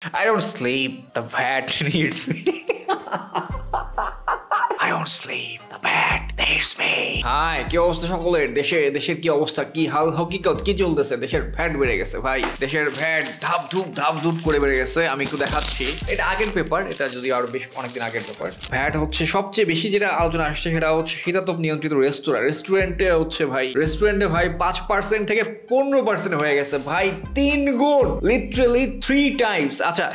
I don't sleep. The vat needs me. I don't sleep. The vat needs me. Hi, কি অবস্থা সকলের? দেশের কি অবস্থা? কি হকিকত কি চলতেছে? দেশের ভ্যাট বেড়ে গেছে ভাই। দেশের ভ্যাট ধাপ ধুপ করে বেড়ে গেছে। আমি একটু দেখাচ্ছি। এটা আগের পেপার, এটা যদি আরো বেশ অনেকদিন আগের পেপার। ভ্যাট হচ্ছে সবচেয়ে বেশি যেটা আলোচনা আসছে সেটা হচ্ছে শীতাতপ নিয়ন্ত্রিত রেস্টুরেন্টে হচ্ছে ভাই 5% থেকে 15% হয়ে গেছে ভাই, 3 গুণ, লিটারালি 3 টাইমস। আচ্ছা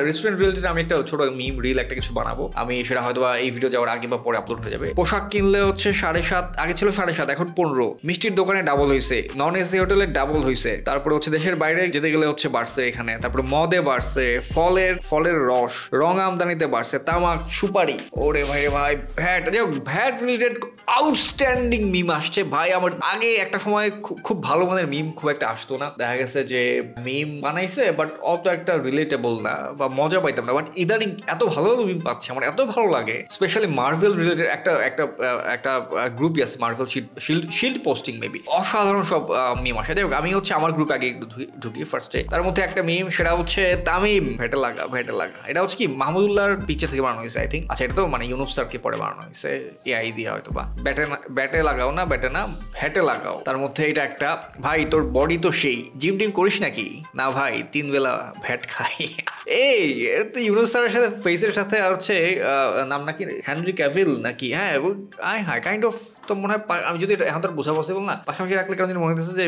রেস্টুরেন্ট রিলেটেড আমি একটা ছোট মিম রিল একটা কিছু বানাবো। আমি সেটা হয়তো এই ভিডিও যাওয়ার আগে বা পরে আপলোড হয়ে যাবে। পোশাক কিনলে হচ্ছে 7.5, আগে ছিল 7.5, এখন 15। মিষ্টির দোকানে ডাবল হয়েছে, নন এসি হোটেলে ডাবল হয়েছে। তারপরে হচ্ছে দেশের বাইরে যেতে গেলে হচ্ছে বাড়ছে এখানে। তারপরে মদে বাড়ছে, ফলের রস, রং আমদানিতে বাড়ছে, তামাক, সুপারি। ওরে ভাই রে ভাই, ভ্যাট রিলেটেড আউটস্ট্যান্ডিং মিম আসছে ভাই। আমার আগে একটা সময় খুব ভালো মানের মিম খুব একটা আসতো না, দেখা গেছে যে মিম বানাইছে বাট অত একটা রিলেটেবল না বা মজা পাইতাম না। বাট ইদানিং এত ভালো ভালো মিম পাচ্ছি, আমার এত ভালো লাগে। স্পেশালি মার্ভেল রিলেটেড একটা গ্রুপই আছে, মার্ভেল শিল্ড পোস্টিং মেবি, অসাধারণ সব মিম আসে। আমি হচ্ছে আমার গ্রুপে আগে ঢুকি ফার্স্টে, তার মধ্যে একটা মিম সেটা হচ্ছে তামিম ভেটে লাগা। এটা হচ্ছে কি মাহমুদুল্লাহর পিকচার থেকে বানানো হয়েছে আই থিঙ্ক। আচ্ছা এটা তো মানে ইউনুস স্যারকে পরে বানানো হয়েছে এআই দিয়ে হয়তো বা। ব্যাটে লাগাও না, ব্যাটে না ভ্যাটে লাগাও। তার মধ্যে এটা একটা, ভাই তোর বডি তো সেই, জিম টিম করিস নাকি? না ভাই 3 বেলা ভ্যাট খাই। এই ইউনুস স্যারের সাথে ফেসের সাথে আর হচ্ছে নাম নাকি হেনরি ক্যাভিল নাকি, হ্যাঁ কাইন্ড অফ। তো মনে হয় আমি যদি এখন তো বোঝা পসিবল না, পাশাপাশি রাখলে কেন মনে হচ্ছে যে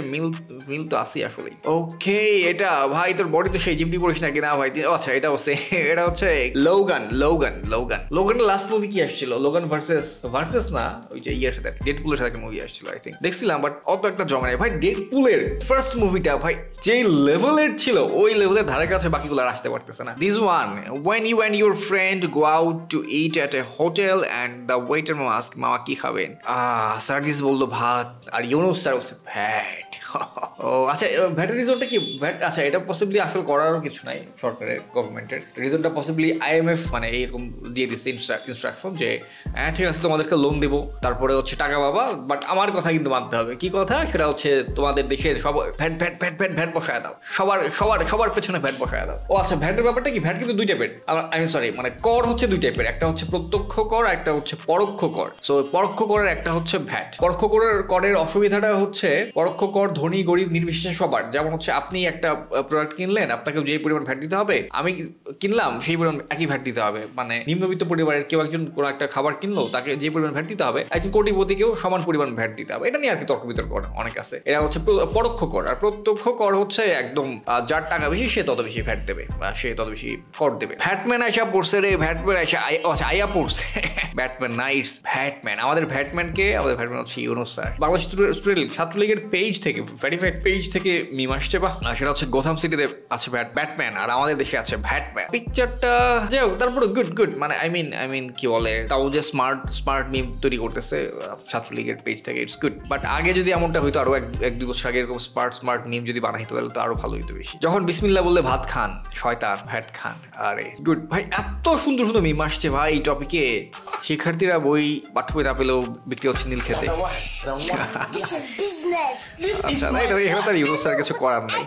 মিল তো আসি আসলে। ওকে এটা ভাই তোর বডি তো সেই, জিম টিম করিস নাকি? না ভাই। আচ্ছা এটা হচ্ছে লোগান লাস্ট মুভি কি আসছিল? লোগান ভার্সেস না ওই যে ইয়ের সাথে, ডেডপুলের সাথে মুভি আসছিল আই থিঙ্ক, দেখছিলাম বাট অত একটা জমা নেই ভাই। ডেডপুলের ফার্স্ট মুভিটা ভাই যে লেভেলের ছিল, ওই লেভেলের ধারে কাছে বাকিগুলো আর আসতে পারতেছে না। This one, when you and your friend go out to eat at a hotel and the waiter ask মামা কি খাবেন? সার্জিস বললো ভাত, আর ইউনুস স্যার বলছে ভ্যাট। ও আচ্ছা, ভ্যাটের রিজনটা কি? আচ্ছা এটা পসিবলি আসলে করারও কিছু নাই সরকারের, গভর্নমেন্টের রিজনটা পসিবলি IMF মানে এরকম দিয়ে দিচ্ছে ইনস্ট্রাকশন যে হ্যাঁ ঠিক আছে তোমাদেরকে লোন দেবো, তারপরে হচ্ছে টাকা পাবা, বাট আমার কথা কিন্তু মানতে হবে। কি কথা? সেটা হচ্ছে তোমাদের দেশের সব ভ্যাট বসায় দাও, সবার পেছনে ভ্যাট বসায় দাও। ও আচ্ছা, ভ্যাটের ব্যাপারটা কি? ভ্যাট কিন্তু 2 টাইপের, মানে কর হচ্ছে 2 টাইপের, একটা হচ্ছে প্রত্যক্ষ কর, একটা হচ্ছে পরোক্ষ কর। সো পরোক্ষ করের একটা হচ্ছে ভ্যাট। পরোক্ষ করের অসুবিধাটা হচ্ছে পরোক্ষ কর ধনী গরিব নির্বিশেষে সবার। যেমন হচ্ছে আপনি একটা প্রোডাক্ট কিনলেন, আপনাকে যে পরিমাণ ভ্যাট দিতে হবে, আমি কিনলাম সেই পরিমাণ একই ভ্যাট দিতে হবে। মানে নিম্নবিত্ত পরিবারের কেউ একজন কোনো একটা খাবার কিনলো, তাকে যে পরিমাণ ভ্যাট দিতে হবে, একজন কোটিপতিকেও সমান পরিমাণ ভ্যাট দিতে হবে। এটা নিয়ে আর কি তর্ক বিতর্ক অনেক আছে। এটা হচ্ছে পরোক্ষ কর। আর প্রত্যক্ষ কর হচ্ছে একদম যার টাকা বেশি সে তত বেশি ভ্যাট দেবে বা সে তত বেশি কর দেবে। ভ্যাটম্যান আইসা পড়ছে রে, ভ্যাটম্যান আইসা আইয়া পড়ছে। Batman knights Batman. আমাদের ভ্যাটম্যান হচ্ছে ইউনুস স্যার। বাংলাদেশ স্টুডেন্ট ছাত্রলীগের পেজ থেকে, ভেরিফাইড পেজ থেকে মিম আসছে, বা সেটা হচ্ছে গোথাম সিটিতে আছে ব্যাটম্যান আর আমাদের দেশে আছে ভ্যাটম্যান। পিকচারটা যাই হোক, তারপরে গুড মানে আই মিন কি বলে, তাও যে স্মার্ট মিম তৈরি করতেছে ছাত্রলীগের পেজ থেকে, ইটস গুড। বাট আগে যদি এমনটা হইতো, আরো 1-2 বছর আগে এরকম স্মার্ট মিম যদি বানাইতো তাহলে তো আরো ভালো হইতো বেশি। যখন বিসমিল্লাহ বললে ভাত খান, শয়তান ভ্যাট খান। আরে গুড ভাই, এত সুন্দর সুন্দর মিম আসছে ভাই এই টপিকে। শিক্ষার্থীরা বই পাঠ্য না পেলেও বিক্রি হচ্ছে নীল খেতে। আচ্ছা না, এখানে তার ইউনুস স্যার কিছু করার নাই।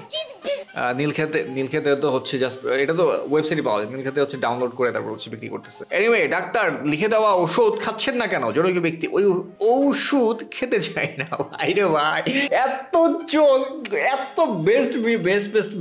নীলক্ষেতে তো হচ্ছে জাস্ট, এটা তো ওয়েবসাইটে পাওয়া যায়। নীলক্ষেতে হচ্ছে ডাউনলোড করে তারপর হচ্ছে বিক্রি করতেছে। এনিওয়ে, ডাক্তার লিখে দেওয়া ওষুধ খাচ্ছেন না কেন? জনৈক ব্যক্তি ওই ঔষধ খেতে চায় না। ভাই রে ভাই, এত চোখ, এত বেস্ট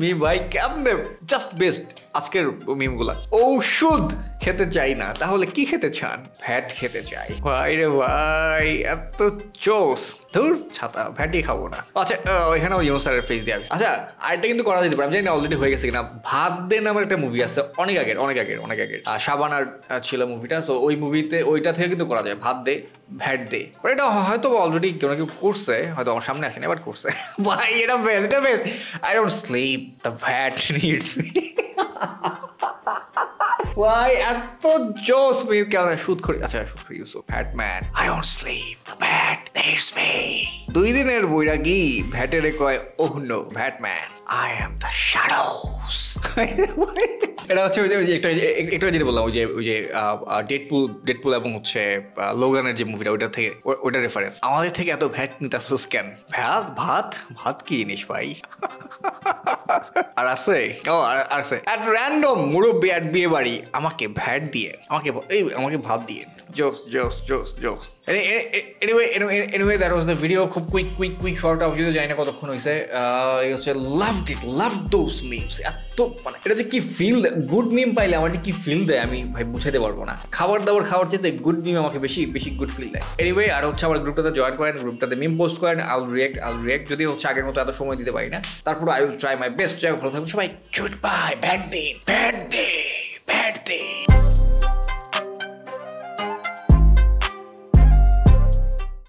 মি ভাই, কেমনে জাস্ট বেস্ট আজকের মিমগুলা। ঔষধ খেতে চাই না, তাহলে কি খেতে চান? ভ্যাট খেতে চাই। ভাই রে ভাই, এত চোস। ধুর ছাতা, ভ্যাটই খাবো না। আচ্ছা এখানেও ইউনুস স্যারের ফেস দেওয়া। আচ্ছা আরেকটা কিন্তু করা যেতে পারে, আমি জানি না অলরেডি হয়ে গেছে কিনা। ভাত দে নামের একটা মুভি আছে অনেক আগের শাবানার ছিল মুভিটা। সো ওই মুভিতে ওইটা থেকে কিন্তু করা যায়, ভাত দে ভ্যাট দে। এটা হয়তো অলরেডি কেউ না কেউ করছে, হয়তো আমার সামনে আসেনি, বাট করছে। ভাই এটা best. I don't sleep, the bat needs me. ভাই এত জোস মিম কেন? শুট করি। আচ্ছা শুট করি Yusuf Batman. I don't sleep, the bat needs me. 2 দিনের বৈরাগী ভ্যাটেরে কয় oh no Batman, I am the shadows. এটা হচ্ছে ওই যে একটা যেটা বললাম ওই যে ডেডপুল এবং হচ্ছে লোগানের যে মুভিটা ওইটা থেকে ওইটা রেফারেন্স। আমাদের থেকে এত ভ্যাট নিতাছস কেন? ভাত কি জিনিস ভাই? আর আছে এট র্যান্ডম মুরব্বী এট বিয়ে বাড়ি আমাকে ভ্যাট দিয়ে আমাকে ভাত দিয়ে জোস। Anyway, that was the video. খুব কুইক শর্ট। আমি যদি জানি না কতক্ষণ হয়েছে। এই হচ্ছে loved those memes. এত মানে এটা যে কি ফিল, গুড মিম পাইলে আমার যে কি ফিল দেয় আমি ভাই বুঝাতে পারবো না। খাবার খাওয়ার যেতে গুড মিম আমাকে বেশি গুড ফিল দেয়। এনিওয়ে, আর হচ্ছে আমার গ্রুপটাতে জয়েন করেন, গ্রুপটাতে মিম পোস্ট করেন, আই উইল রিঅ্যাক্ট। যদি হচ্ছে আগের মতো এত সময় দিতে পারি না, তারপর I will try my best. ভালো থাকবেন সবাই। Good bye. ব্যাড দিন।